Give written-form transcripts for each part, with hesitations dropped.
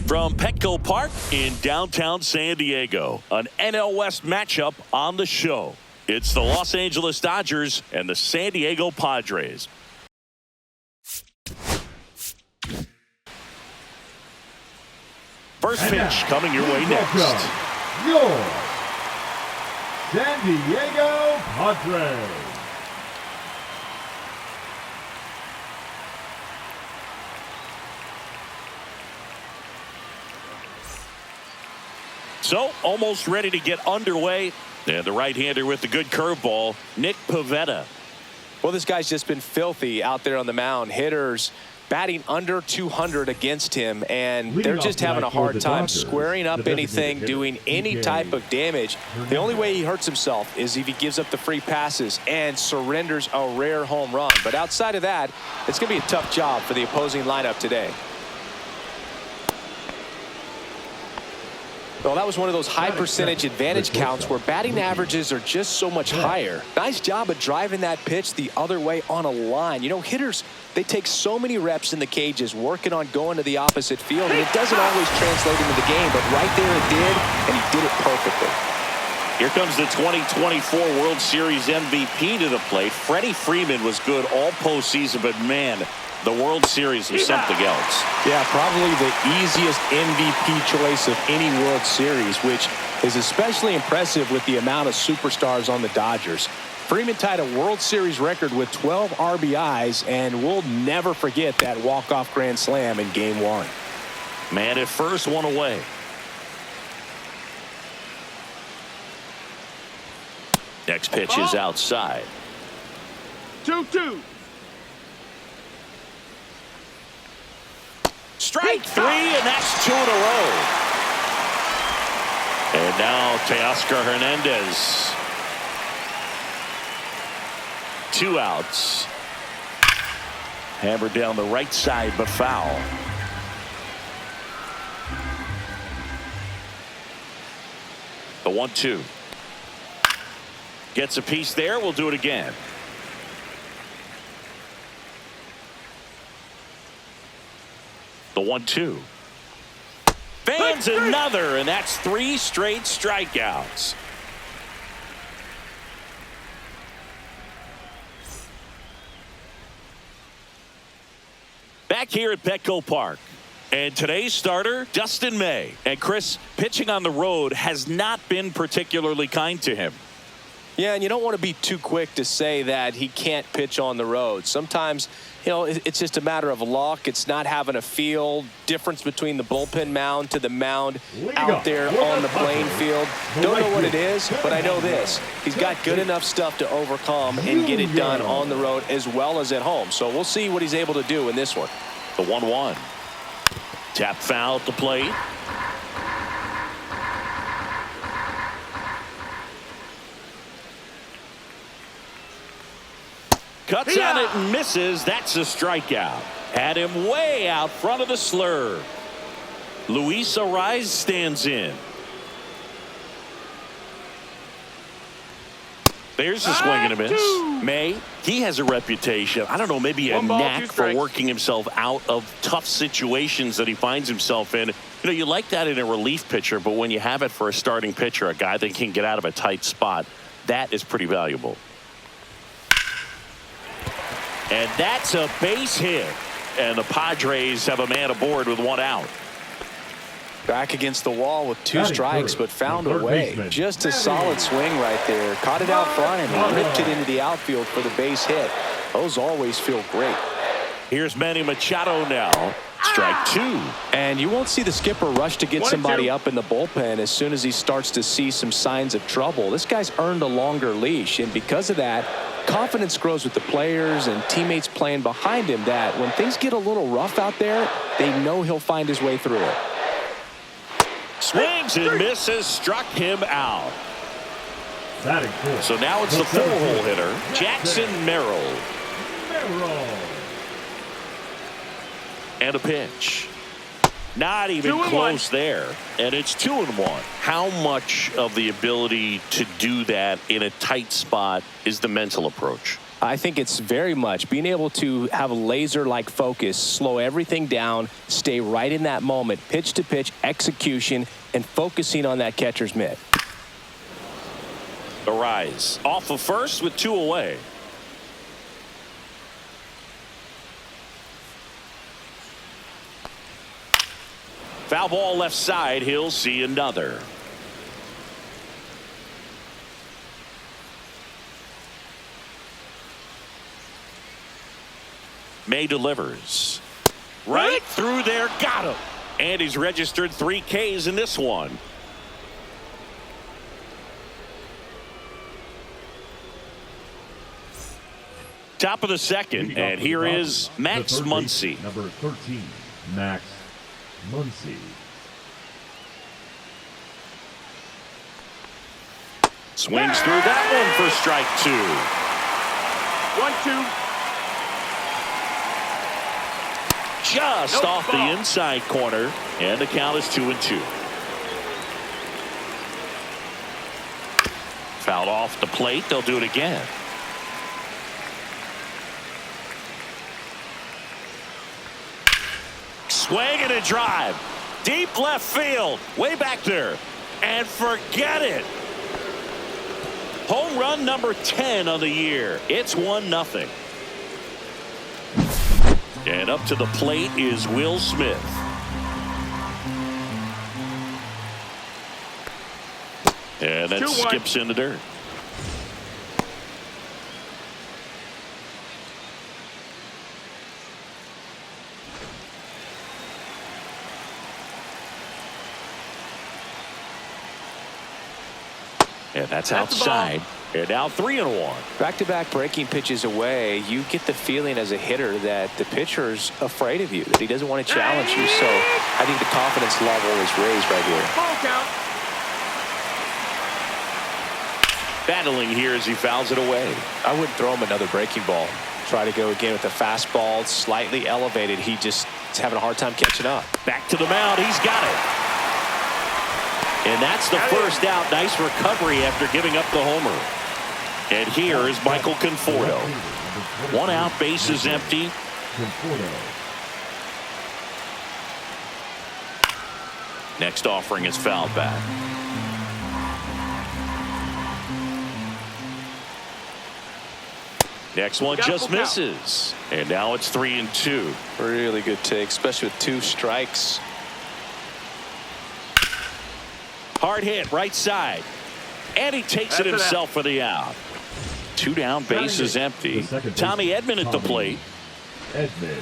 From Petco Park in downtown San Diego, an NL West matchup on the show. It's the Los Angeles Dodgers and the San Diego Padres. First pitch coming your way next. Your San Diego Padres. So, almost ready to get underway. And the right-hander with the good curveball, Nick Pivetta. Well, this guy's just been filthy out there on the mound. Hitters batting under 200 against him, and they're just having a hard time squaring up anything, doing any type of damage. The only way he hurts himself is if he gives up the free passes and surrenders a rare home run. But outside of that, it's going to be a tough job for the opposing lineup today. Well, that was one of those high percentage advantage counts where batting averages are just so much higher. Nice job of driving that pitch the other way on a line. You know, hitters, they take so many reps in the cages working on going to the opposite field, and it doesn't always translate into the game, but right there it did, and he did it perfectly. Here comes the 2024 World Series MVP to the plate. Freddie Freeman was good all postseason, but man, the World Series was something else. Yeah, probably the easiest MVP choice of any World Series, which is especially impressive with the amount of superstars on the Dodgers. Freeman tied a World Series record with 12 RBIs, and we'll never forget that walk-off grand slam in Game 1. Man at first, one away. Next pitch is outside. 2-2. Strike three, and that's two in a row. And now Teoscar Hernandez. 2 outs. Hammered down the right side, but foul. The 1-2. Gets a piece there. We'll do it again. The 1-2. Fans another, and that's 3 straight strikeouts. Back here at Petco Park. And today's starter, Dustin May. And Chris, pitching on the road has not been particularly kind to him. Yeah, and you don't want to be too quick to say that he can't pitch on the road. Sometimes, you know, it's just a matter of luck. It's not having a feel difference between the bullpen mound to the mound out there on the playing field. Don't know what it is, but I know this. He's got good enough stuff to overcome and get it done on the road as well as at home. So we'll see what he's able to do in this one. The 1-1. Tap foul at the plate. Cuts on it and misses. That's a strikeout. Had him way out front of the slur. Luis Ariz stands in. There's a swing and a miss. May, he has a reputation, I don't know, maybe a knack for working himself out of tough situations that he finds himself in. You know, you like that in a relief pitcher, but when you have it for a starting pitcher, a guy that can get out of a tight spot, that is pretty valuable. And that's a base hit. And the Padres have a man aboard with 1 out. Back against the wall with 2 strikes, but found a way. Just a solid swing right there. Caught it out front and ripped it into the outfield for the base hit. Those always feel great. Here's Manny Machado now. Strike 2. And you won't see the skipper rush to get somebody up in the bullpen as soon as he starts to see some signs of trouble. This guy's earned a longer leash, and because of that, confidence grows with the players and teammates playing behind him that when things get a little rough out there, they know he'll find his way through it. Swings and misses, struck him out. So now it's the 4-hole hitter, Jackson Merrill. And a pitch. Not even close there. And it's 2-1. How much of the ability to do that in a tight spot is the mental approach? I think it's very much being able to have a laser-like focus, slow everything down, stay right in that moment, pitch-to-pitch execution, and focusing on that catcher's mitt. The rise off of first with 2 away. Foul ball left side. He'll see another. May delivers. Right through there. Got him. And he's registered 3 Ks in this one. Top of the second. And here is Max Muncy. Number 13, Max Muncy. Swings through that one for strike 2. 1-2. Just off the inside corner, and the count is 2-2. Fouled off the plate. They'll do it again. Swing and a drive. Deep left field. Way back there. And forget it. Home run number 10 on the year. It's 1-0. And up to the plate is Will Smith. And that skips in the dirt. And that's outside. And now 3-1. Back-to-back breaking pitches away, you get the feeling as a hitter that the pitcher's afraid of you, that he doesn't want to challenge you. So I think the confidence level is raised right here. Ball count. Battling here as he fouls it away. I wouldn't throw him another breaking ball. Try to go again with the fastball, slightly elevated. He just is having a hard time catching up. Back to the mound. He's got it. And that's the first out. Nice recovery after giving up the homer. And here is Michael Conforto. 1 out, bases empty. Next offering is fouled back. Next one just misses. And now it's 3-2. Really good take, especially with 2 strikes. Hard hit, right side. And he takes it himself for the out. 2 down, bases empty. Tommy Edman at the plate. Edman.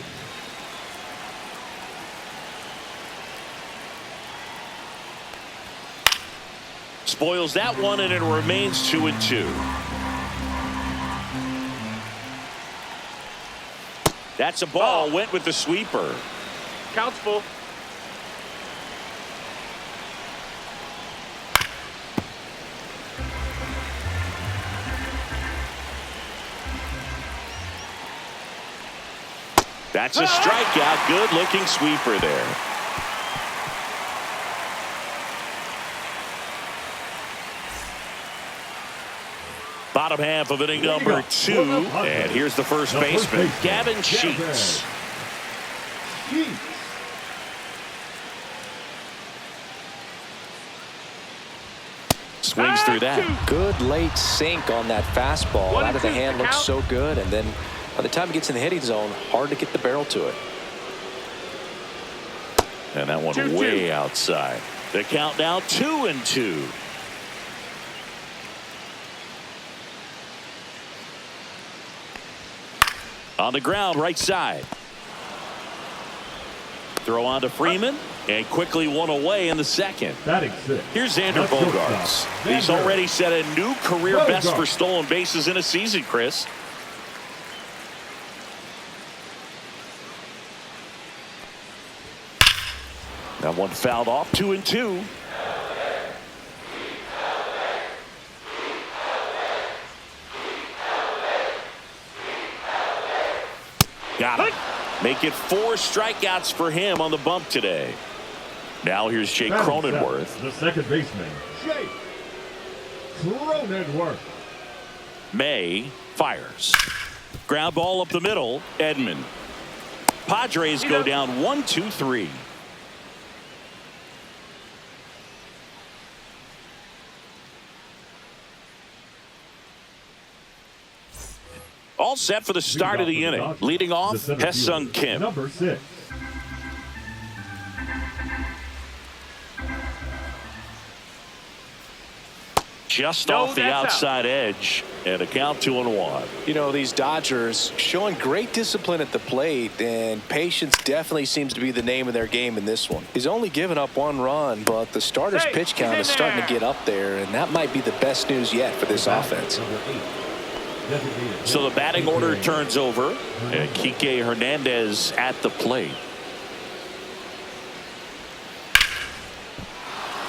Spoils that one, and it remains 2-2. That's a ball. Went with the sweeper. Count's full. That's a strikeout. Good looking sweeper there. Bottom half of inning number 2. And here's the first baseman, Gavin Sheets. Swings through that. Good late sink on that fastball. Out of the hand looks so good. And then by the time it gets in the hitting zone, hard to get the barrel to it. And that one way outside. The count now 2-2. On the ground, right side. Throw on to Freeman. And quickly one away in the second. Here's Xander Bogaerts. He's already set a new career best for stolen bases in a season, Chris. That one fouled off. 2-2. Got it. Make it 4 strikeouts for him on the bump today. Now here's Jake Cronenworth. The second baseman, Jake Cronenworth. May fires. Ground ball up the middle. Edman. Padres go down 1-2-3. All set for the start of the inning. Leading off, Hye-Sung Kim. Number 6. Just off the outside edge, and a count 2-1. You know, these Dodgers showing great discipline at the plate, and patience definitely seems to be the name of their game in this one. He's only given up 1 run, but the starter's pitch count is starting to get up there, and that might be the best news yet for this offense. So the batting order turns over, and Kike Hernandez at the plate.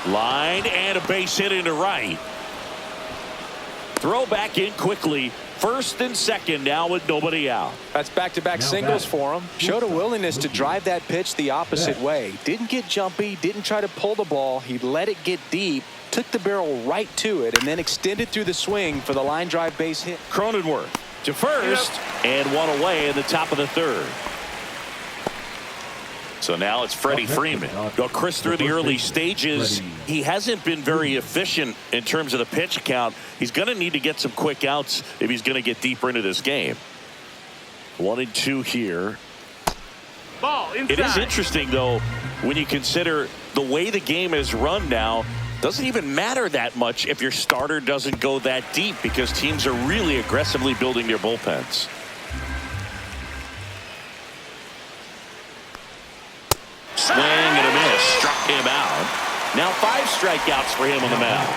Line and a base hit into right. Throw back in quickly. First and second now with nobody out. That's back-to-back singles for him. Showed a willingness to drive that pitch the opposite way. Didn't get jumpy, didn't try to pull the ball. He let it get deep, took the barrel right to it, and then extended through the swing for the line drive base hit. Cronenworth to first, and 1 away in the top of the 3rd. So now it's Freddie Freeman. Well, Chris, through the early stages, he hasn't been very efficient in terms of the pitch count. He's going to need to get some quick outs if he's going to get deeper into this game. 1-2 here. Ball inside. It is interesting, though, when you consider the way the game is run now. Doesn't even matter that much if your starter doesn't go that deep, because teams are really aggressively building their bullpens. Swing and a miss. Struck him out. Now 5 strikeouts for him on the mound.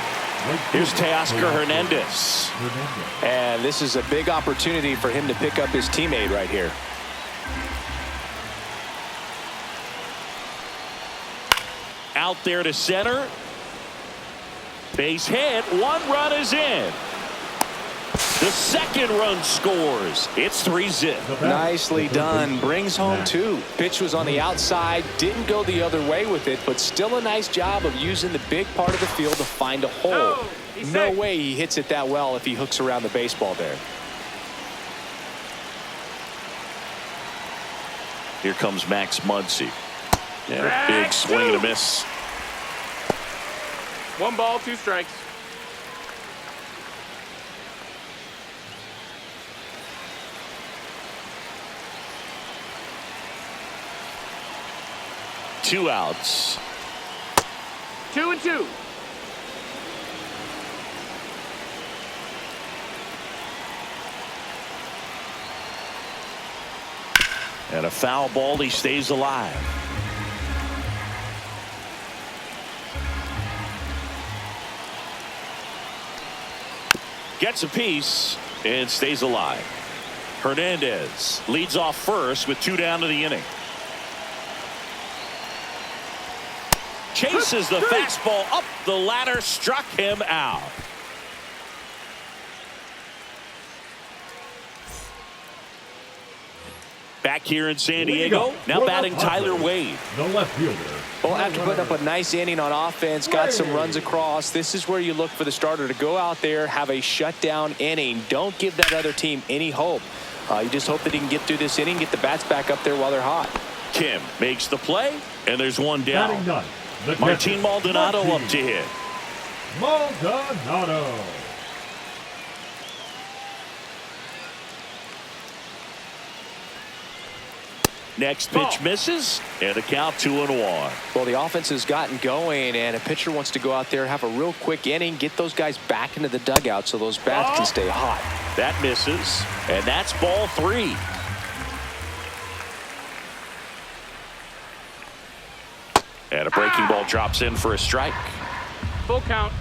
Here's Teoscar Hernandez. And this is a big opportunity for him to pick up his teammate right here. Out there to center. Base hit. 1 run is in. The second run scores. It's 3-zip. Nicely done. Brings home 2. Pitch was on the outside. Didn't go the other way with it, but still a nice job of using the big part of the field to find a hole. No way he hits it that well if he hooks around the baseball there. Here comes Max Muncy. And a big swing and a miss. 1 ball, 2 strikes. Two outs. 2-2. And a foul ball. He stays alive. Gets a piece and stays alive. Hernandez leads off first with 2 down to the inning. Chases the fastball up the ladder, struck him out. Back here in San Diego, now batting Tyler Wade. The left fielder. Well, after putting up a nice inning on offense, got some runs across, this is where you look for the starter to go out there, have a shutdown inning. Don't give that other team any hope. You just hope that he can get through this inning, get the bats back up there while they're hot. Kim makes the play, and there's 1 down. Martin Maldonado up to hit. Maldonado. Next pitch misses, and a count 2-1. Well, the offense has gotten going, and a pitcher wants to go out there, have a real quick inning, get those guys back into the dugout so those bats can stay hot. That misses, and that's ball 3. And a breaking ball drops in for a strike. Full count.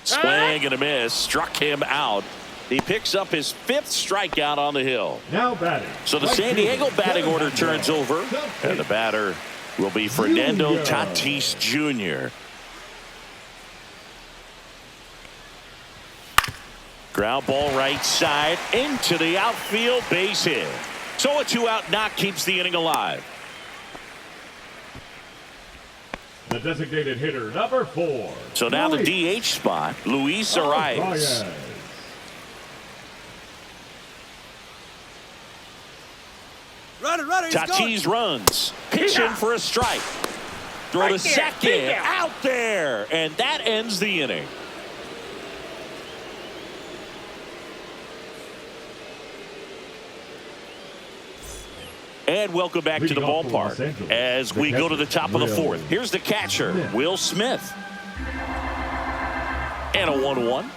Swing and a miss. Struck him out. He picks up his 5th strikeout on the hill. Now batting. So the San Diego batting order turns over, and the batter will be Fernando Tatis Jr. Ground ball right side into the outfield, base hit. So a 2-out knock keeps the inning alive. The designated hitter, number 4. So now the DH spot, Luis Arias. Runner, Tatis runs. Pitch in for a strike. Throw to second. Out there. And that ends the inning. And welcome back to the ballpark as we go to the top of the 4th. Here's the catcher, Will Smith. And a 1-1.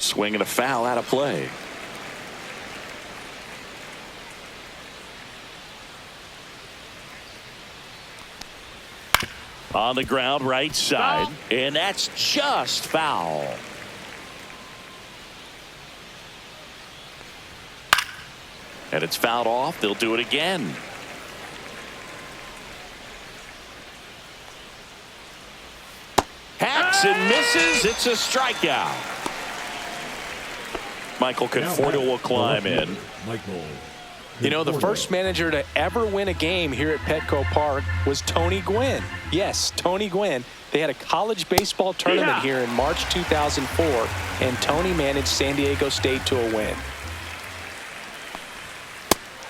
Swing and a foul out of play. On the ground, right side. And that's just foul. And it's fouled off. They'll do it again. Hacks and misses. It's a strikeout. Michael Conforto will climb in. You know, the first manager to ever win a game here at Petco Park was Tony Gwynn. Yes, Tony Gwynn. They had a college baseball tournament here in March 2004, and Tony managed San Diego State to a win.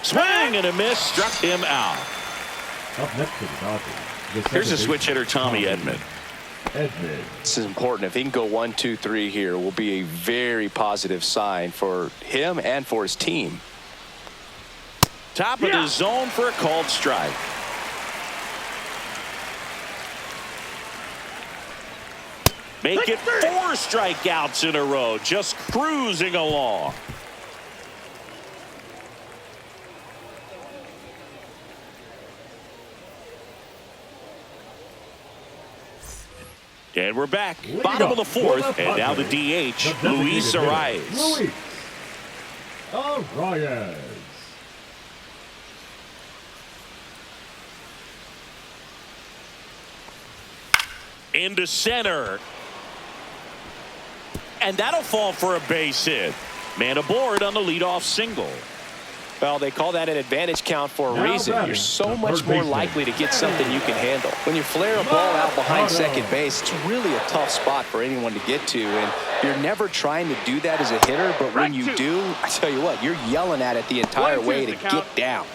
Swing and a miss, struck him out. Up next to the Dodgers. Here's a switch hitter, Tommy Edman. This is important. If he can go 1, 2, 3 here, will be a very positive sign for him and for his team. Top of the zone for a called strike. Make it 4 strikeouts in a row, just cruising along. And we're back. Bottom of the 4th. And now the DH, Luis Arias. Into center. And that'll fall for a base hit. Man aboard on the leadoff single. Well, they call that an advantage count for a reason. You're so much more likely to get something you can handle. When you flare a ball out behind second base, it's really a tough spot for anyone to get to. And you're never trying to do that as a hitter, but when you do, I tell you what, you're yelling at it the entire way to get down.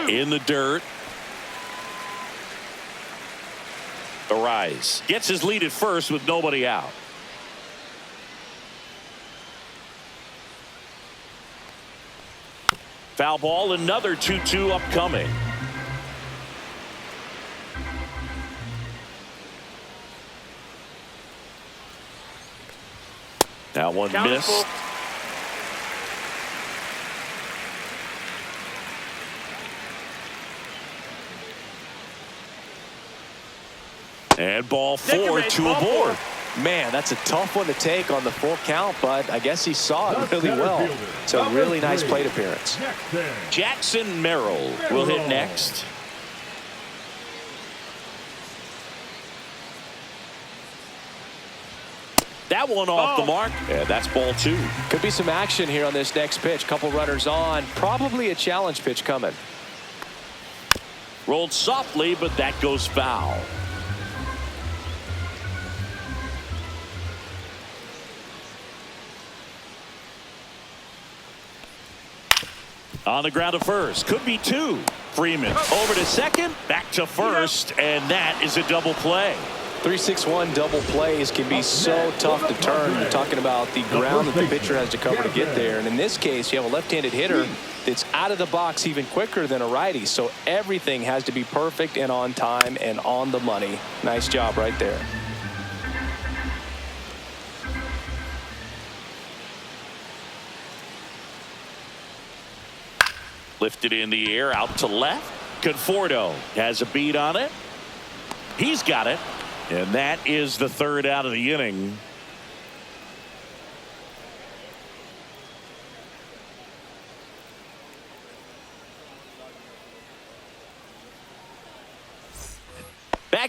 In the dirt. Arias gets his lead at first with nobody out. Foul ball, another 2-2 upcoming. That one missed. And ball 4, 2 aboard. Man, that's a tough one to take on the full count, but I guess he saw it really well. It's a really nice plate appearance. Jackson Merrill will hit next. That one off the mark. And that's ball 2. Could be some action here on this next pitch. Couple runners on. Probably a challenge pitch coming. Rolled softly, but that goes foul. On the ground to first. Could be 2. Freeman over to second. Back to first. And that is a double play. 3-6-1 double plays can be so tough to turn. You're talking about the ground that the pitcher has to cover to get there. And in this case, you have a left-handed hitter that's out of the box even quicker than a righty. So everything has to be perfect and on time and on the money. Nice job right there. Lifted in the air out to left. Conforto has a beat on it. He's got it. And that is the 3rd out of the inning.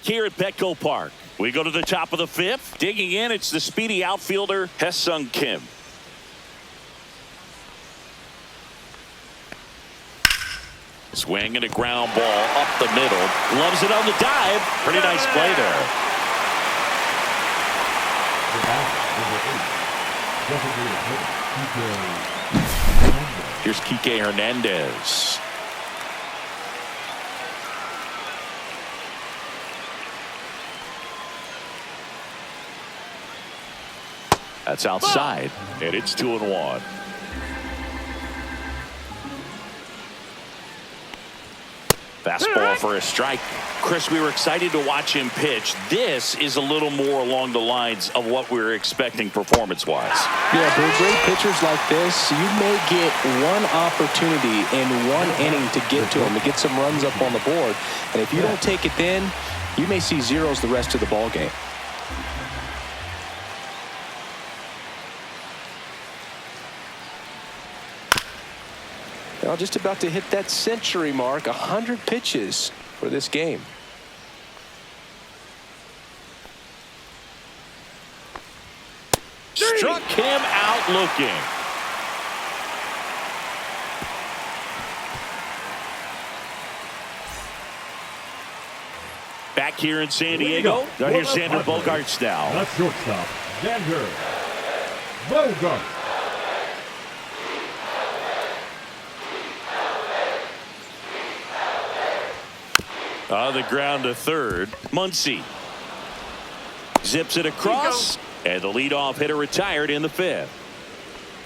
here at Petco Park. We go to the top of the fifth. Digging in, it's the speedy outfielder, Hae-Sung Kim. Swing and a ground ball up the middle. Loves it on the dive. Pretty nice play there. Here's Kike Hernandez. That's outside, and it's 2-1. Fastball for a strike. Chris, we were excited to watch him pitch. This is a little more along the lines of what we were expecting performance-wise. Yeah, but great pitchers like this, you may get one opportunity in one inning to get to him, to get some runs up on the board. And if you don't take it then, you may see zeros the rest of the ball game. Now just about to hit that century mark, 100 pitches for this game. Struck him out looking. Back here in San Diego. Now here's Xander Bogaerts now. That's shortstop, Xander Bogaerts. On the ground to third. Muncy zips it across, and the leadoff hitter retired in the fifth.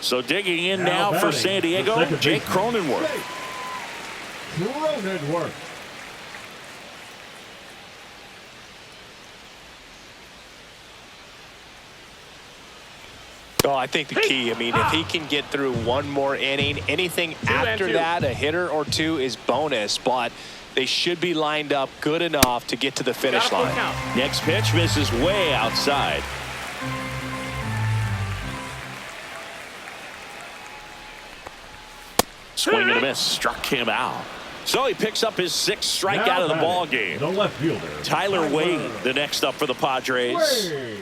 So digging in now for San Diego, Jake Cronenworth. Cronenworth. Oh, I think the key, if he can get through one more inning, anything after that, a hitter or two is bonus, but they should be lined up good enough to get to the finish line. Next pitch misses way outside. Swing and a miss, struck him out. So he picks up his sixth strikeout of the ball game. The left fielder, Tyler Wade, the next up for the Padres. Wade.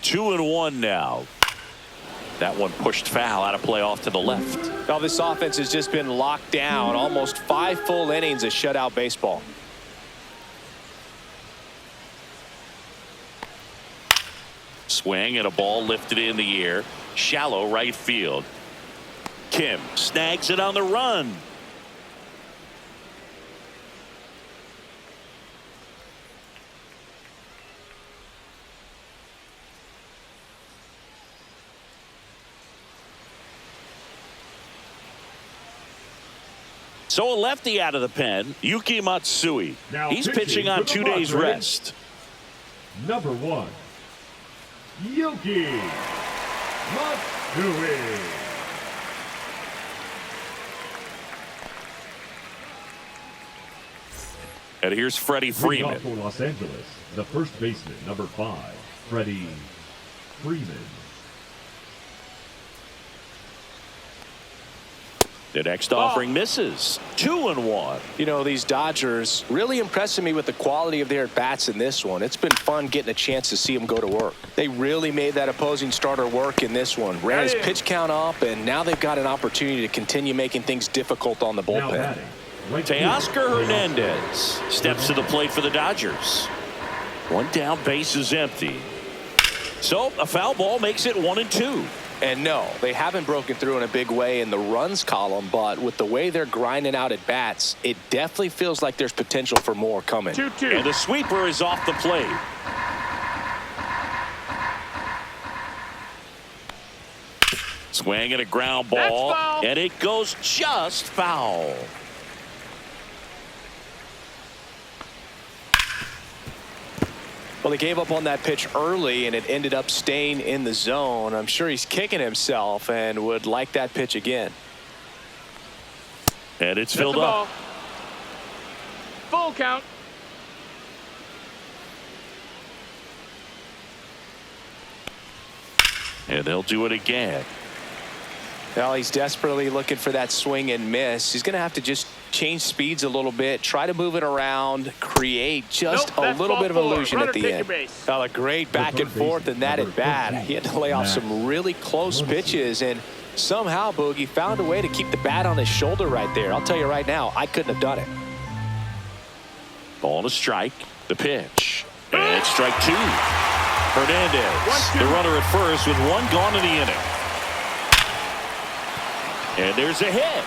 Two and one now. That one pushed foul out of play off to the left. Now this offense has just been locked down. Almost 5 full innings of shutout baseball. Swing and a ball lifted in the air. Shallow right field. Kim snags it on the run. So a lefty out of the pen, Yuki Matsui. Now He's pitching on 2 days rest. Number 1, Yuki Matsui. And here's Freddie Freeman. Freeman. For Los Angeles, the first baseman, number 5, Freddie Freeman. The next offering misses. 2-1. You know, these Dodgers really impressing me with the quality of their bats in this one. It's been fun getting a chance to see them go to work. They really made that opposing starter work in this one. Ran his pitch count up, and now they've got an opportunity to continue making things difficult on the bullpen. Teoscar Hernandez steps to the plate for the Dodgers. One down, base is empty. So a foul ball makes it 1-2. And no, they haven't broken through in a big way in the runs column, but with the way they're grinding out at bats, it definitely feels like there's potential for more coming. 2-2. And the sweeper is off the plate. Swing and a ground ball, and it goes just foul. Well, they gave up on that pitch early, and it ended up staying in the zone. I'm sure he's kicking himself and would like that pitch again. And it's filled up. Full count. And they'll do it again. Well, he's desperately looking for that swing and miss. He's going to have to just change speeds a little bit, try to move it around, create just a little bit of illusion at the end. Well, a great back and forth in that at bat. He had to lay off some really close pitches, and somehow Boogie found a way to keep the bat on his shoulder right there. I'll tell you right now, I couldn't have done it. Ball to strike. The pitch. And it's strike two. Hernandez, the runner at first with one gone in the inning. And there's a hit.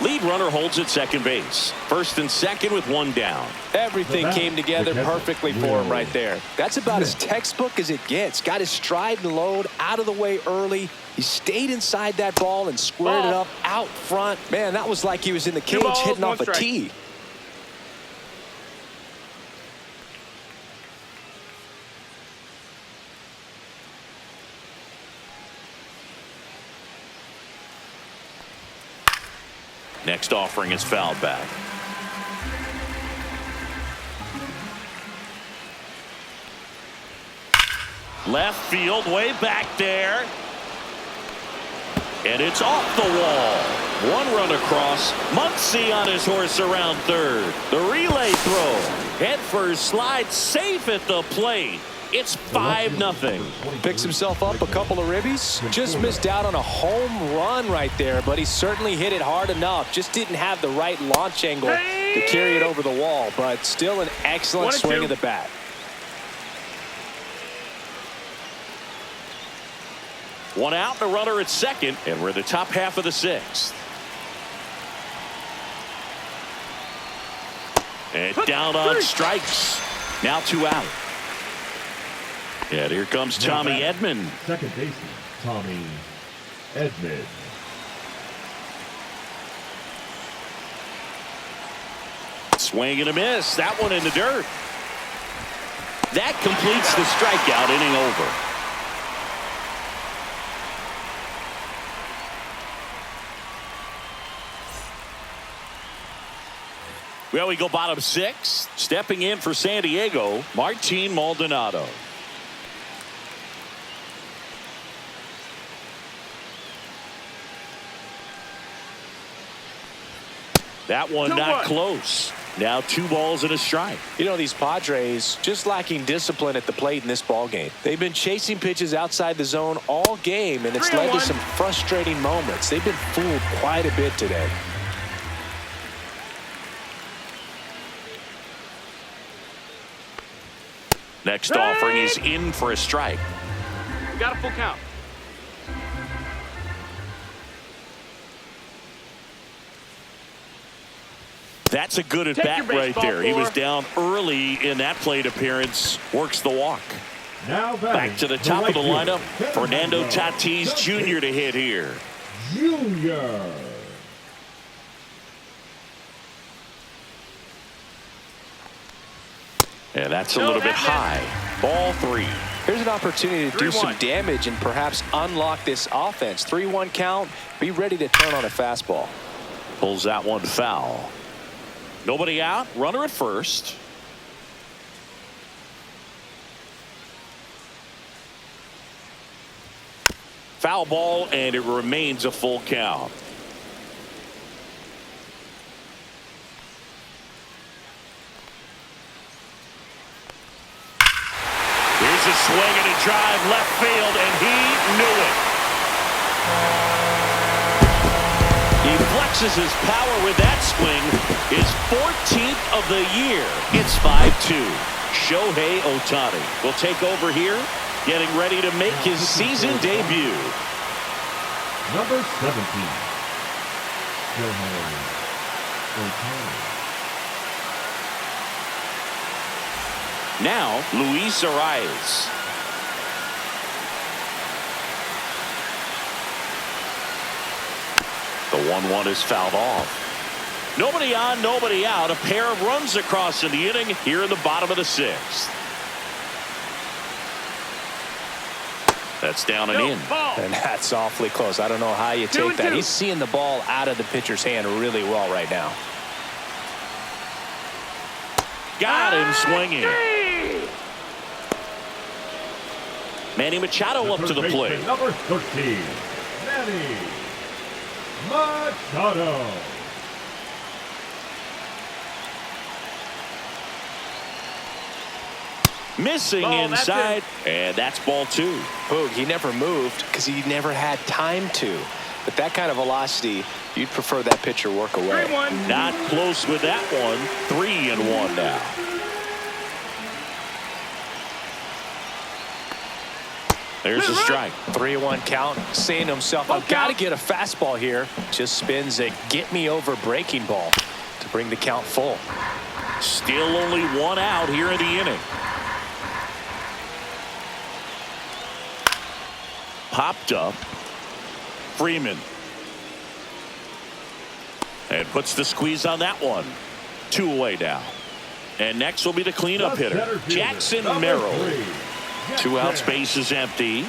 Lead runner holds at second base. First and second with one down. Everything came together perfectly for him right there. That's about as textbook as it gets. Got his stride and load out of the way early. He stayed inside that ball and squared it up out front. Man, that was like he was in the cage hitting off a tee. Next offering is fouled back. Left field, way back there. And it's off the wall. One run across. Muncy on his horse around third. The relay throw. Head first slide safe at the plate. It's 5-0. Picks himself up a couple of ribbies. Just missed out on a home run right there, but he certainly hit it hard enough. Just didn't have the right launch angle to carry it over the wall, but still an excellent swing of the bat. One out and a runner at second, and we're in the top half of the sixth. And down on strikes. Now two out. And here comes Tommy Edman. Second baseman, Tommy Edman. Swing and a miss. That one in the dirt. That completes the strikeout, inning over. Well, we go bottom six. Stepping in for San Diego, Martin Maldonado. That one not close. Now 2 balls and a strike. You know, these Padres just lacking discipline at the plate in this ball game. They've been chasing pitches outside the zone all game, and it's led to some frustrating moments. They've been fooled quite a bit today. Next offering is in for a strike. We got a full count. That's a good at bat right there. He was down early in that plate appearance. Works the walk. Now back to the top of the lineup. Fernando Tatis Jr. to hit here. Junior. And that's a little bit high. Ball 3. Here's an opportunity to do some damage and perhaps unlock this offense. 3-1 count. Be ready to turn on a fastball. Pulls that one foul. Nobody out. Runner at first. Foul ball, and it remains a full count. Here's a swing and a drive left field, and he knew it. He flexes his power with that swing. His 14th of the year. It's 5-2. Shohei Ohtani will take over here, getting ready to make his season debut. Number 17. Shohei Ohtani. Now, Luis Arias. The 1-1 is fouled off. Nobody on, nobody out. A pair of runs across in the inning here in the bottom of the 6th. That's down and in. And that's awfully close. I don't know how you take that. He's seeing the ball out of the pitcher's hand really well right now. Got him swinging. Manny Machado up to the plate. Number 13, Manny Machado. Missing inside, and that's ball 2. Boog, he never moved because he never had time to. But that kind of velocity, you'd prefer that pitcher work away. 3-1. Not close with that one. 3-1 now. There's a strike. 3-1 count, saying to himself, I've got to get a fastball here. Just spins a get me over breaking ball to bring the count full. Still only 1 out here in the inning. Popped up. Freeman. And puts the squeeze on that one. 2 away now. And next will be the cleanup hitter, Jackson Merrill. 2 outs, base is empty.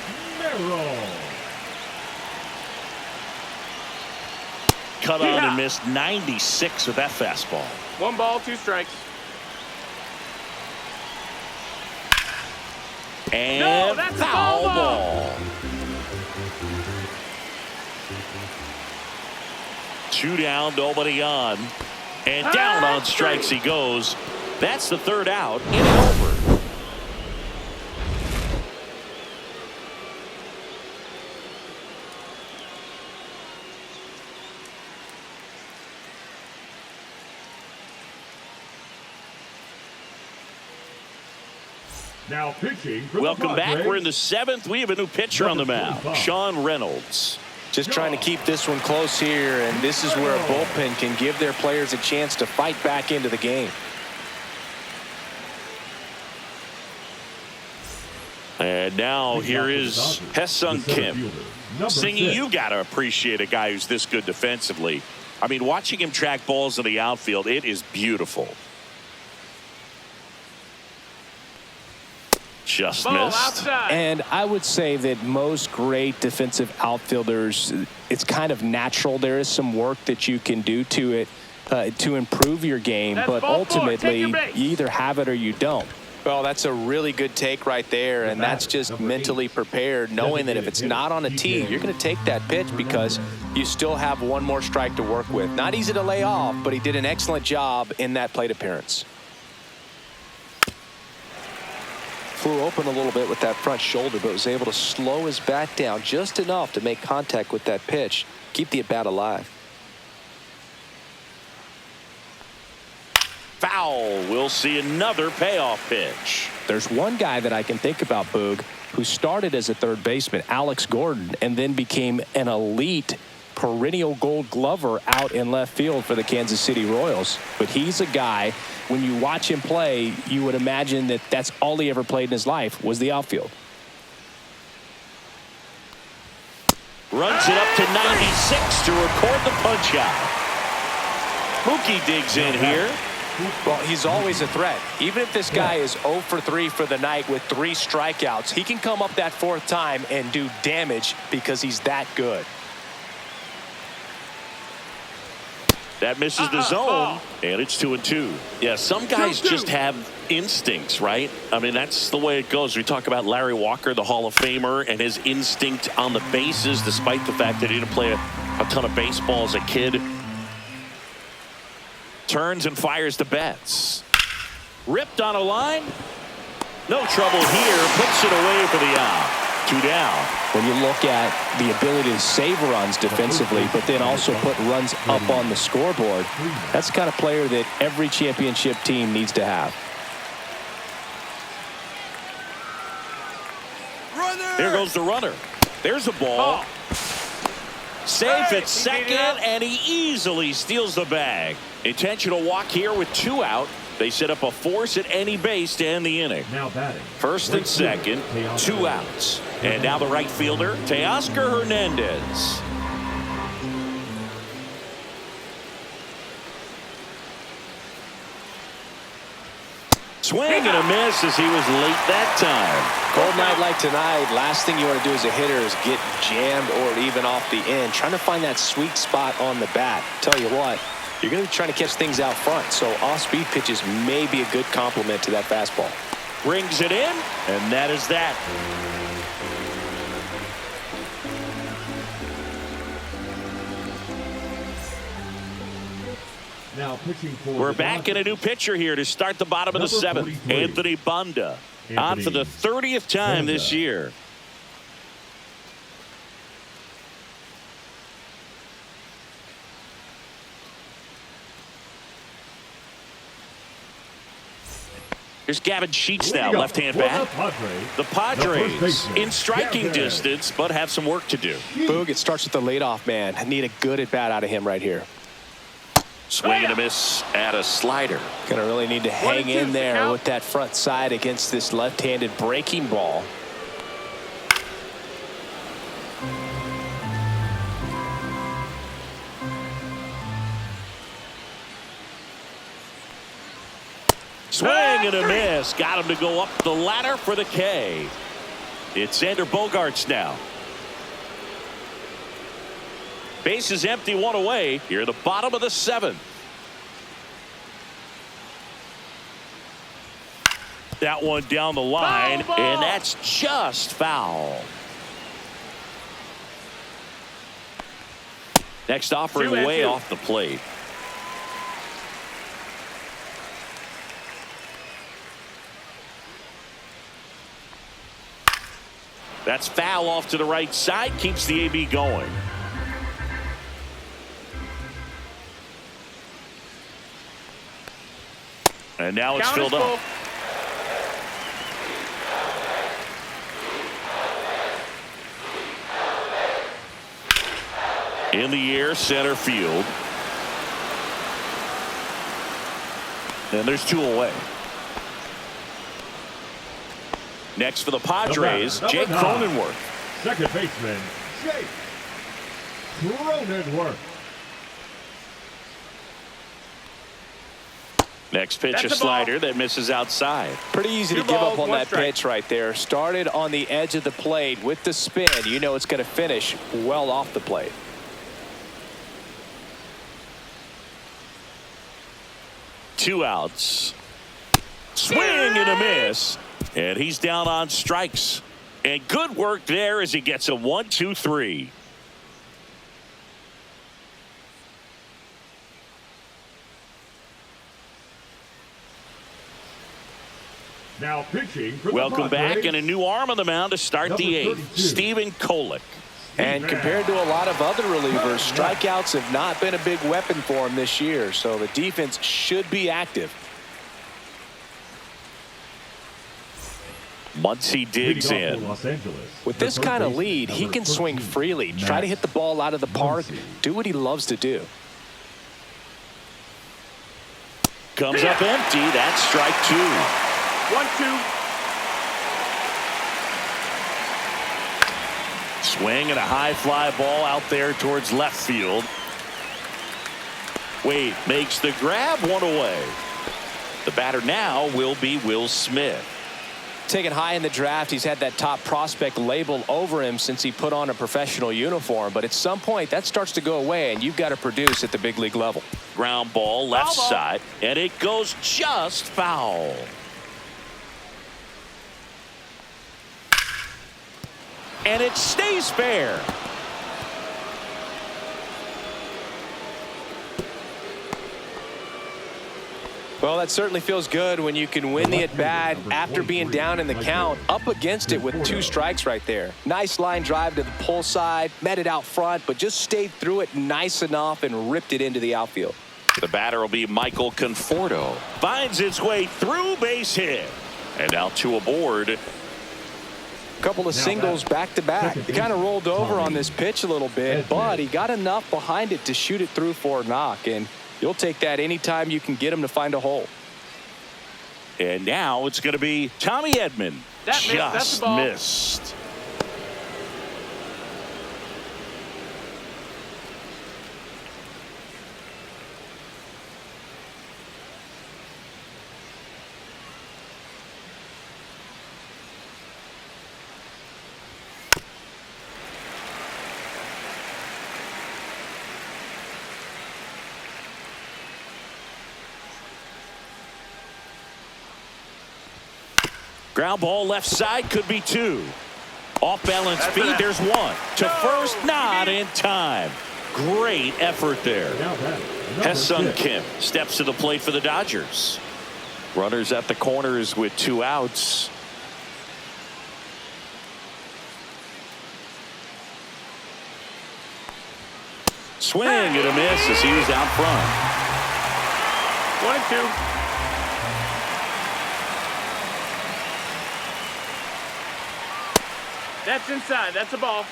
Cut on and missed 96 with that fastball. 1 ball, 2 strikes. And that's a foul foul ball. 2 down, nobody on. And down on strikes he goes. That's the 3rd out. Inning over. Now pitching for Welcome the back. Padres. We're in the 7th. We have a new pitcher on the mound, Sean Reynolds. Just trying to keep this one close here, and this is where a bullpen can give their players a chance to fight back into the game. And now here is Hae-Sung Kim. Singy, you got to appreciate a guy who's this good defensively. I mean, watching him track balls in the outfield, it is beautiful. Just Ball missed. outside. And I would say that most great defensive outfielders, it's kind of natural. There is some work that you can do to it to improve your game, That's but ball 4. ultimately Take your base. you either have it or you don't. Well, that's a really good take right there, and that's just mentally prepared, knowing that if it's not on a tee, you're going to take that pitch because you still have 1 more strike to work with. Not easy to lay off, but he did an excellent job in that plate appearance. Flew open a little bit with that front shoulder, but was able to slow his bat down just enough to make contact with that pitch, keep the at-bat alive. Foul. We'll see another payoff pitch. There's one guy that I can think about, Boog, who started as a third baseman, Alex Gordon, and then became an elite perennial gold glover out in left field for the Kansas City Royals. But he's a guy, when you watch him play, you would imagine that that's all he ever played in his life was the outfield. Runs it up to 96 to record the punch out. Mookie digs in here. Well, he's always a threat. Even if this guy is 0 for 3 for the night with 3 strikeouts, he can come up that 4th time and do damage because he's that good. That misses the zone, and it's 2-2. Yeah, some guys just have instincts, right? I mean, that's the way it goes. We talk about Larry Walker, the Hall of Famer, and his instinct on the bases, despite the fact that he didn't play a ton of baseball as a kid. Turns and fires the bats. Ripped on a line. No trouble here. Puts it away for the out. 2 down. When you look at the ability to save runs defensively, but then also put runs up on the scoreboard, that's the kind of player that every championship team needs to have. Here goes the runner. There's a ball. Safe at second, and he easily steals the bag. Intentional walk here with 2 out. They set up a force at any base to end the inning. Now batting. First and second, 2 outs. And now the right fielder, Teoscar Hernandez. Swing and a miss as he was late that time. Cold night like tonight, last thing you want to do as a hitter is get jammed or even off the end. Trying to find that sweet spot on the bat. Tell you what, you're going to be trying to catch things out front, so off-speed pitches may be a good complement to that fastball. Brings it in, and that is that. Now pitching for We're the back in a new pitcher here to start the bottom of the Number 7th. 43. Anthony Banda. On for the 30th time this year. Here's Gavin Sheets now, left-hand bat. The Padres in striking distance, but have some work to do. Boog, it starts with the leadoff man. I need a good at-bat out of him right here. Swing and a miss at a slider. Gonna really need to hang in there with that front side against this left-handed breaking ball. Swing and a miss. Got him to go up the ladder for the K. It's Xander Bogaerts now. Base is empty, one away. Here at the bottom of the 7th. That one down the line, and that's just foul. Next offering way off the plate. That's foul off to the right side, keeps the AB going. And now it's filled up. In the air, center field. And there's 2 away. Next for the Padres, Jake Cronenworth. Second baseman, Jake Cronenworth. Next pitch, a slider that misses outside. Pretty easy to give up on that pitch right there. Started on the edge of the plate with the spin. You know it's going to finish well off the plate. Two outs. Swing and a miss. And he's down on strikes. And good work there as he gets a 1-2-3. Now pitching for Welcome the back, Padres. and a new arm on the mound to start the 8th. Stephen Kolek. And compared to a lot of other relievers, strikeouts have not been a big weapon for him this year. So the defense should be active. Muncy digs in. With this kind of lead, he can swing freely, try to hit the ball out of the park, do what he loves to do. Comes up empty. That's strike 2. 1-2. Swing and a high fly ball out there towards left field. Wade makes the grab, one away. The batter now will be Will Smith. Taken high in the draft, he's had that top prospect label over him since he put on a professional uniform. But at some point, that starts to go away, and you've got to produce at the big league level. Ground ball left side, and it goes just foul. And it stays fair. Well, that certainly feels good when you can win the at-bat after being down in the count, up against it with 2 strikes right there. Nice line drive to the pull side, met it out front, but just stayed through it nice enough and ripped it into the outfield. The batter will be Michael Conforto. Finds its way through, base hit. And now 2 aboard. Couple of singles back-to-back. He kind of rolled over on this pitch a little bit, but he got enough behind it to shoot it through for a knock, and you'll take that anytime you can get him to find a hole. And now it's going to be Tommy Edman. Just missed. Ground ball left side, could be 2. Off balance feed, there's 1. To first, not in time. Great effort there. Hesung Kim steps to the plate for the Dodgers. Runners at the corners with 2 outs. Swing and a miss as he was out front. 1-2. That's inside. That's a ball.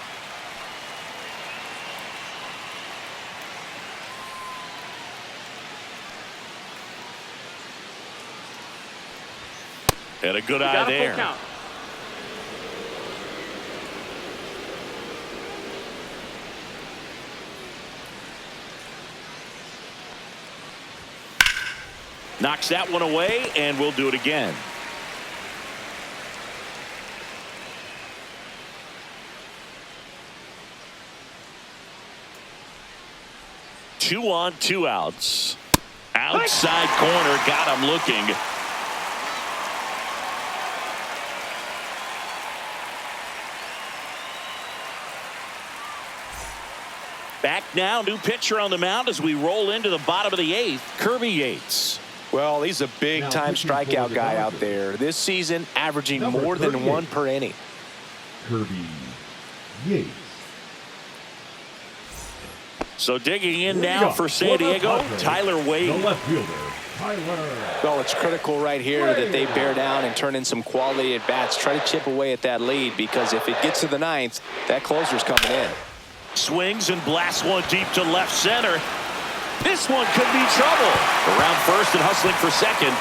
And a good eye there. Count. Knocks that one away, and we'll do it again. Two on, 2 outs. Outside corner, got him looking. Back now, new pitcher on the mound as we roll into the bottom of the 8th, Kirby Yates. Well, he's a big-time strikeout guy out there. This season, averaging more than 1 per inning. Kirby Yates. So digging in now for San Diego, Tyler Wade. The left fielder, Tyler. Well, it's critical right here that they bear down and turn in some quality at-bats. Try to chip away at that lead, because if it gets to the 9th, that closer's coming in. Swings and blasts one deep to left center. This one could be trouble. Around first and hustling for second.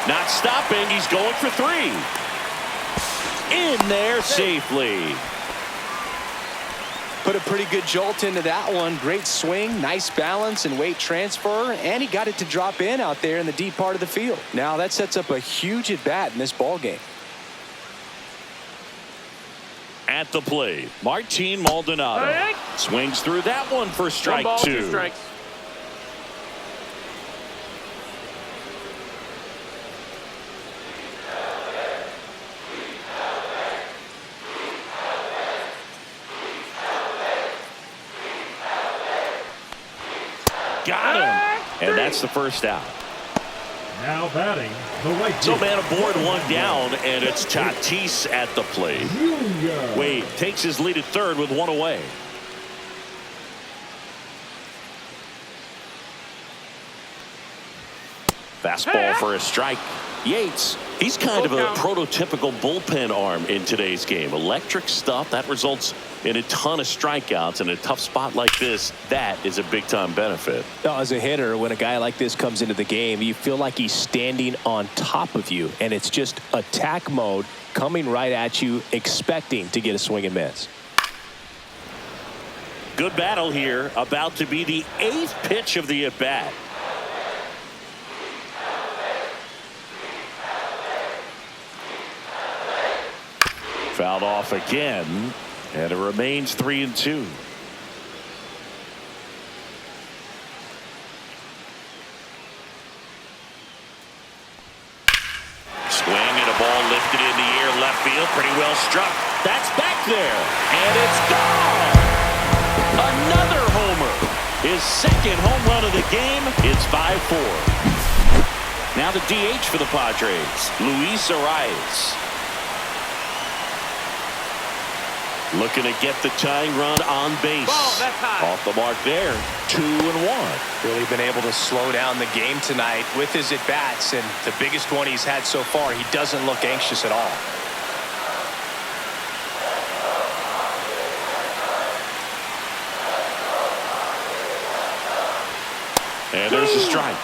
Not stopping. He's going for 3. In there safely. Put a pretty good jolt into that one. Great swing, nice balance and weight transfer, and he got it to drop in out there in the deep part of the field. Now that sets up a huge at-bat in this ball game. At the plate, Martin Maldonado swings through that one for strike 1 ball, 2. 2 strikes. Got him, and that's the first out. Now batting, the right So fielder. man aboard, 1 down, and it's Tatis at the plate. Junior. Wade takes his lead at third with 1 away. Fastball for a strike. Yates, he's kind of a prototypical bullpen arm in today's game. Electric stuff that results in a ton of strikeouts. In a tough spot like this, that is a big-time benefit. Now, as a hitter, when a guy like this comes into the game, you feel like he's standing on top of you, and it's just attack mode coming right at you, expecting to get a swing and miss. Good battle here, about to be the 8th pitch of the at-bat. Fouled off again, and it remains 3-2. Swing and a ball lifted in the air, left field, pretty well struck. That's back there, and it's gone. Another homer. His 2nd home run of the game. It's 5-4. Now the DH for the Padres, Luis Arias. Looking to get the tying run on base. That's high. Off the mark there. 2-1. Really been able to slow down the game tonight with his at-bats, and the biggest one he's had so far, he doesn't look anxious at all. And there's a strike.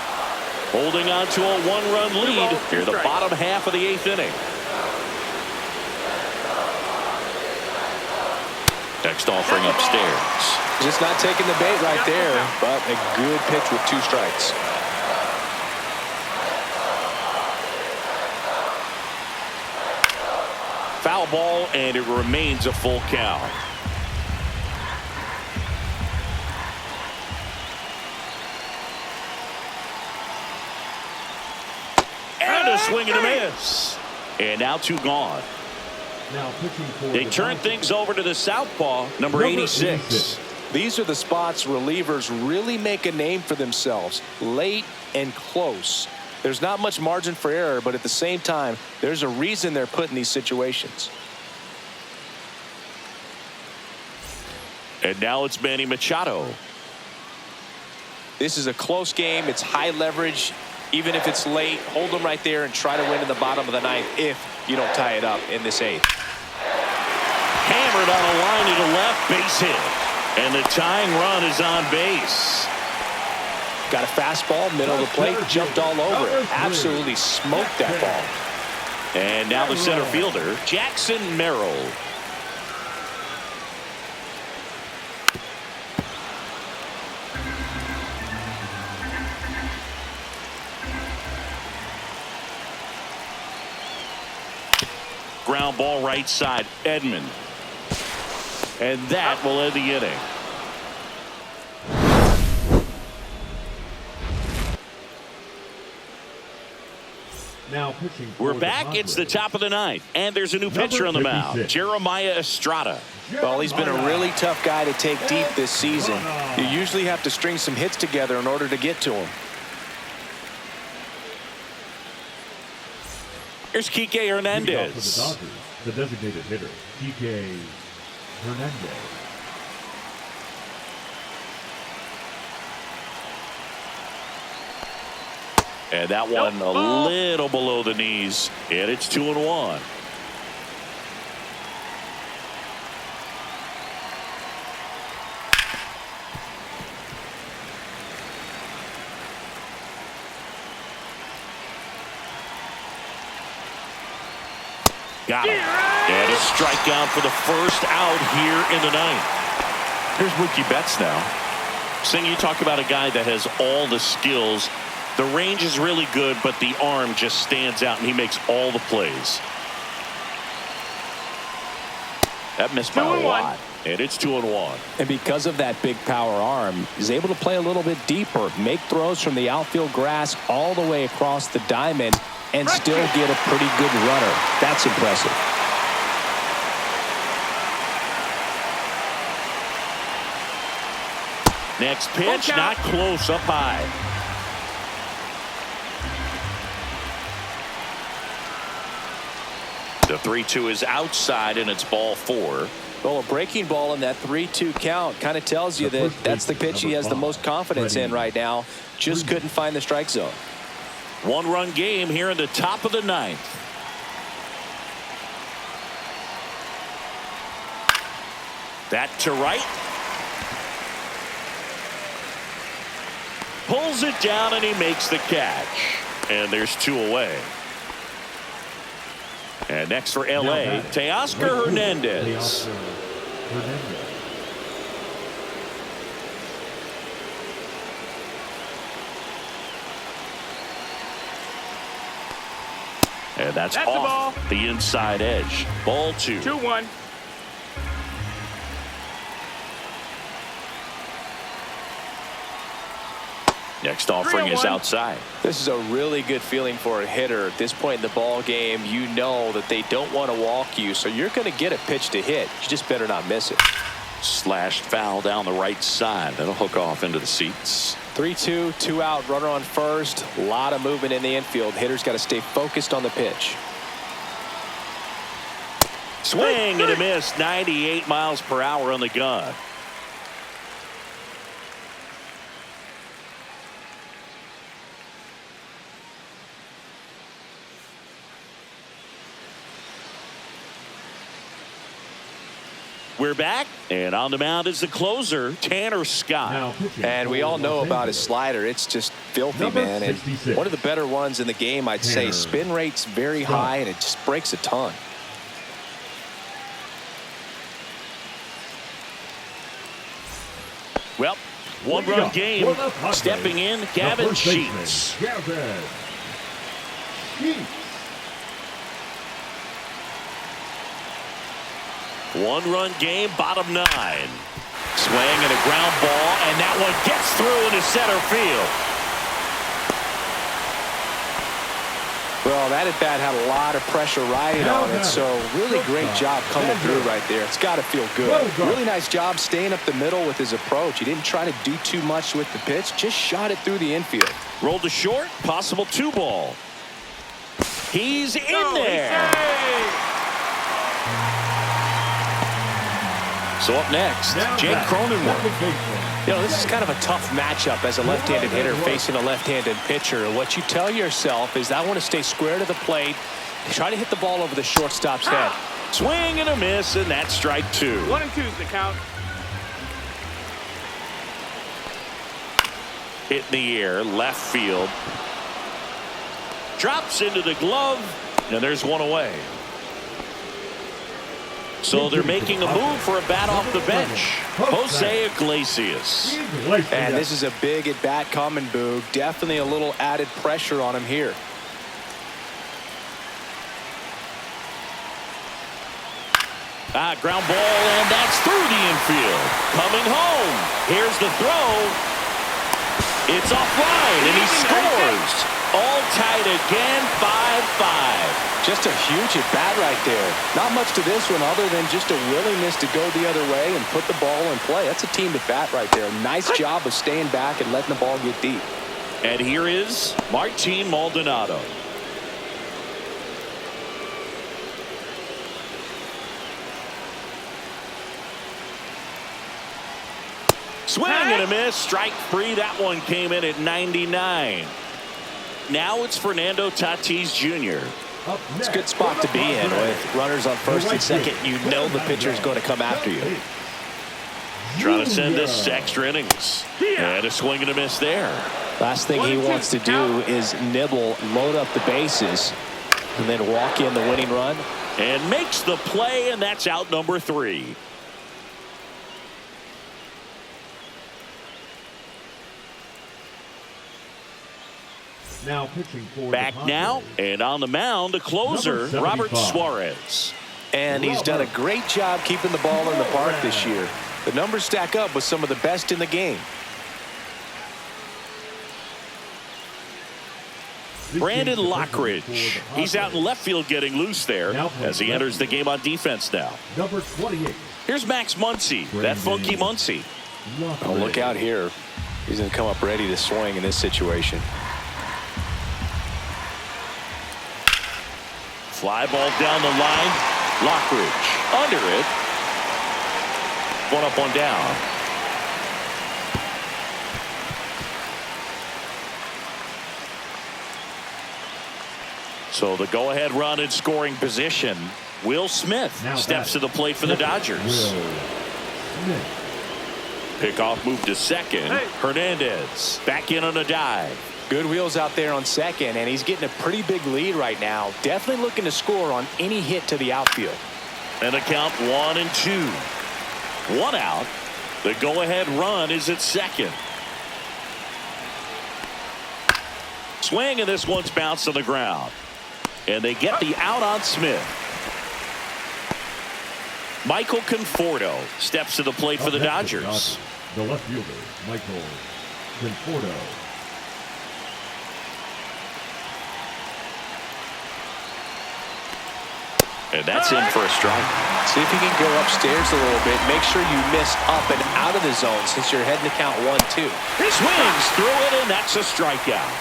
Holding on to a 1-run lead here, the strikes. bottom half of the 8th inning. Next offering upstairs. Just not taking the bait right there, but a good pitch with 2 strikes. Foul ball, and it remains a full count. And a swing and a miss. And now 2 gone. Now pitching for They the turn Padres. things over to the southpaw, number 86. These are the spots relievers really make a name for themselves, late and close. There's not much margin for error, but at the same time, there's a reason they're put in these situations. And now it's Manny Machado. This is a close game. It's high leverage. Even if it's late, hold them right there and try to win in the bottom of the ninth if you don't tie it up in this 8th. Hammered on a line to the left, base hit. And the tying run is on base. Got a fastball, middle of the plate, jumped all over it. Absolutely smoked that ball. And now the center fielder, Jackson Merrill. Ground ball right side, Edman. And that will end the inning. Now pitching for We're the back. It's the Padres. top of the ninth. And there's a new pitcher on the mound, 56. Jeremiah Estrada. Well, he's been a really tough guy to take deep this season. You usually have to string some hits together in order to get to him. Here's Kike Leading off for the Hernandez. Dodgers, the designated hitter, Kike Hernandez. And that one a little below the knees. And it's 2-1. Got him. And a strikeout for the first out here in the ninth. Here's Mookie Betts now. Sing, you talk about a guy that has all the skills. The range is really good, but the arm just stands out, and he makes all the plays. That missed by a lot. And it's 2-1. And because of that big power arm, he's able to play a little bit deeper, make throws from the outfield grass all the way across the diamond, and still get a pretty good runner. That's impressive. Next pitch, not close, up high. The 3-2 is outside, and it's ball 4. Well, a breaking ball in that 3-2 count kind of tells you that that's the pitch he has the most confidence in right now. Just couldn't find the strike zone. 1-run game here in the top of the ninth. That to right. Pulls it down, and he makes the catch. And there's 2 away. And next for L.A., Teoscar Hernandez. And that's off the inside edge. Ball 2. 2-1. Next offering is 3-1. outside. This is a really good feeling for a hitter at this point in the ball game. You know that they don't want to walk you, so you're going to get a pitch to hit. You just better not miss it. Slashed foul down the right side. That'll hook off into the seats. 3-2, 2 out, runner on first. A lot of movement in the infield. Hitter's got to stay focused on the pitch. Swing and a miss. 98 miles per hour on the gun. We're back, and on the mound is the closer, Tanner Scott. And we all know about his slider. It's just filthy, man. And one of the better ones in the game, I'd say. Spin rate's very high, and it just breaks a ton. Well, 1-run game. Stepping in, Gavin Sheets. 1-run game, bottom 9. Swing and a ground ball, and that one gets through into center field. Well, that at bat had a lot of pressure riding on it, so really great job coming through right there. It's got to feel good. Really nice job staying up the middle with his approach. He didn't try to do too much with the pitch, just shot it through the infield. Rolled to short, possible 2-ball. He's in there. So up next, Jake Cronenworth. You know, this is kind of a tough matchup as a left-handed hitter facing a left-handed pitcher. What you tell yourself is I want to stay square to the plate, try to hit the ball over the shortstop's head. Swing and a miss, and that's strike 2. 1 and 2 is the count. Hit in the air, left field. Drops into the glove, and there's one away. So they're making a move for a bat off the bench. Jose Iglesias. And this is a big at-bat coming, Boog. Definitely a little added pressure on him here. Ground ball, and that's through the infield. Coming home. Here's the throw. It's offline, and he scores. All tied again, 5-5. Just a huge at-bat right there. Not much to this one other than just a willingness to go the other way and put the ball in play. That's a team at-bat right there. Nice job of staying back and letting the ball get deep. And here is Martin Maldonado. Swing and a miss. Strike 3. That one came in at 99. Now it's Fernando Tatis Jr. It's a good spot to be in with runners on first and second. You know the pitcher is going to come after you. Trying to send this to extra innings. And a swing and a miss there. Last thing he wants to do is nibble, load up the bases, and then walk in the winning run. And makes the play, and that's out number 3. Now pitching for back now, and on the mound, the closer, Robert Suarez. And he's done a great job keeping the ball in the park this year. The numbers stack up with some of the best in the game. Brandon Lockridge. He's out in left field getting loose there as he enters the game on defense now. Number 28. Here's Max Muncy, that funky Muncy. Oh, look out here. He's going to come up ready to swing in this situation. Fly ball down the line. Lockridge under it. One up, one down. So the go-ahead run in scoring position. Will Smith steps to the plate for the Dodgers. Pickoff move to second. Hernandez back in on a dive. Good wheels out there on second, and he's getting a pretty big lead right now. Definitely looking to score on any hit to the outfield. And a count 1-2. One out. The go-ahead run is at second. Swing, and this one's bounced on the ground. And they get the out on Smith. Michael Conforto steps to the plate for the Dodgers. The left fielder, Michael Conforto. And that's in for a strike. See if you can go upstairs a little bit. Make sure you miss up and out of the zone since you're heading to count 1-2. He swings through it, and that's a strikeout.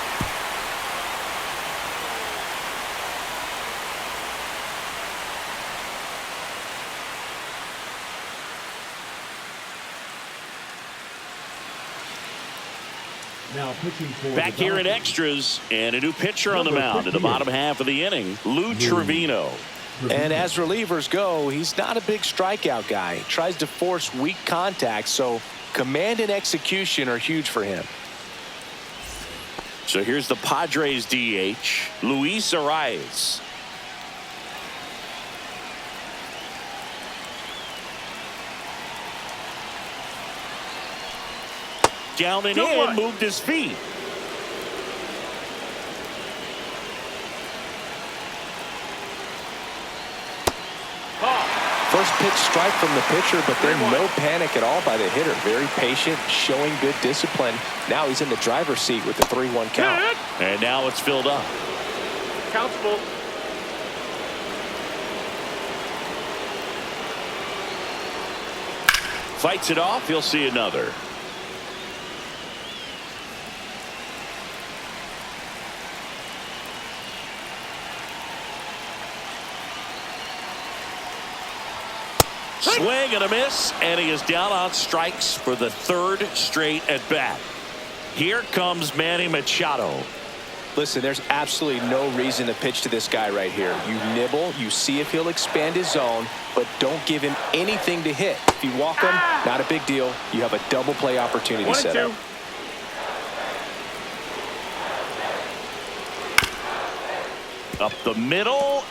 Now pitching for back here in extras, and a new pitcher on the mound in the bottom half of the inning, Lou Trevino. And as relievers go, he's not a big strikeout guy. He tries to force weak contact, so command and execution are huge for him. So here's the Padres DH, Luis Arias. Down and in, moved his feet. First pitch strike from the pitcher, but then no panic at all by the hitter. Very patient, showing good discipline. Now he's in the driver's seat with the 3-1 count. And now it's filled up. Count's full. Fights it off. He'll see another. Swing and a miss, and he is down on strikes for the third straight at bat. Here comes Manny Machado. Listen, there's absolutely no reason to pitch to this guy right here. You nibble, you see if he'll expand his zone, but don't give him anything to hit. If you walk him, not a big deal. You have a double play opportunity set up. Up the middle.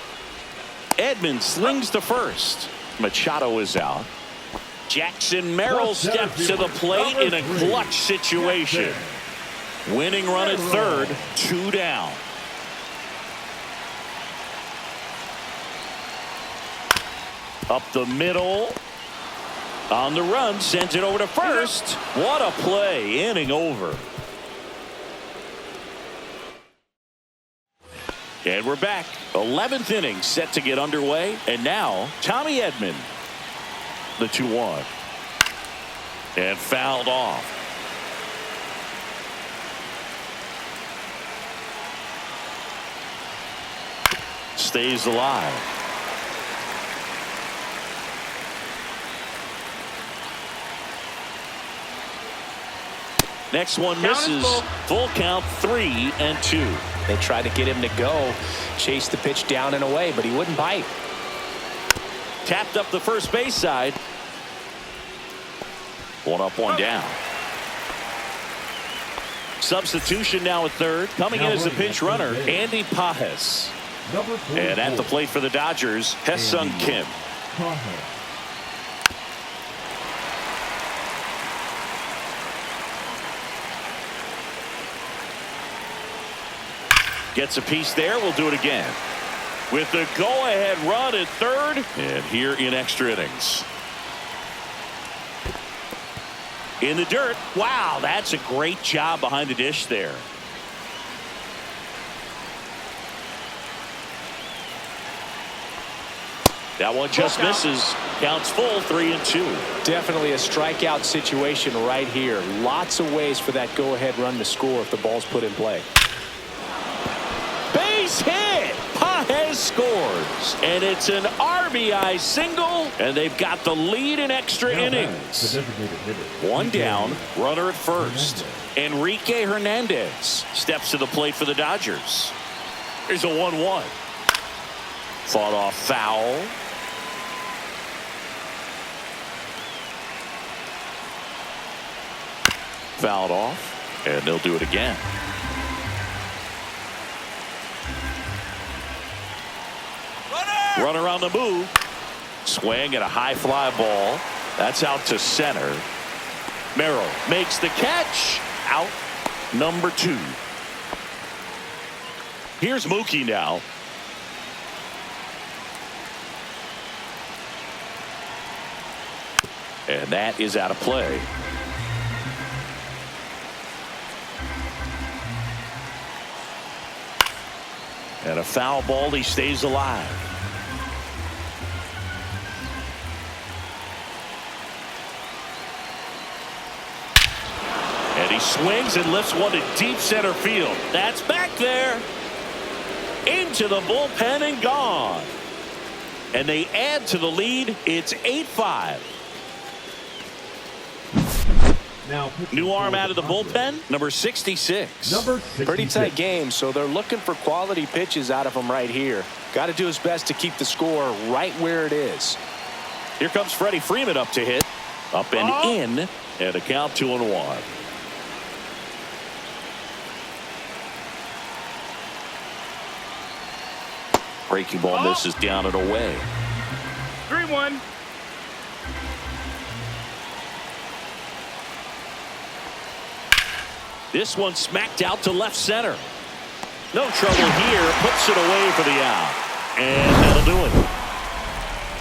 Edmonds slings to first. Machado is out. Jackson Merrill steps to the plate in a clutch situation. Winning run at third, 2 down. Up the middle. On the run, sends it over to first. What a play, inning over. And we're back. 11th inning set to get underway. And now, Tommy Edman. The 2-1. And fouled off. Stays alive. Next one misses. Full count, 3-2. They tried to get him to go, chase the pitch down and away, but he wouldn't bite. Tapped up the first base side. 1 up, 1 down. Substitution now at third. Coming in as a pinch runner, Andy Pages. And at the plate for the Dodgers, Hesung Kim. Gets a piece there. We'll do it again. With the go-ahead run at third. And here in extra innings. In the dirt. Wow, that's a great job behind the dish there. That one just misses. Counts full, 3-2. Definitely a strikeout situation right here. Lots of ways for that go-ahead run to score if the ball's put in play. Base hit. Pages scores. And it's an RBI single. And they've got the lead in extra innings. 1 down. Runner at first. Enrique Hernandez steps to the plate for the Dodgers. Here's a 1-1. Fought off foul. Fouled off. And they'll do it again. Runner on the move. Swing at a high fly ball. That's out to center. Merrill makes the catch. Out number 2. Here's Mookie now. And that is out of play. And a foul ball. He stays alive. And he swings and lifts one to deep center field. That's back there. Into the bullpen and gone. And they add to the lead. It's 8-5. New arm out of the bullpen, number 66. Pretty tight game, so they're looking for quality pitches out of him right here. Got to do his best to keep the score right where it is. Here comes Freddie Freeman up to hit. Up and in, and a count 2-1. Breaking ball misses down and away. 3-1. This one smacked out to left center. No trouble here. Puts it away for the out. And that'll do it.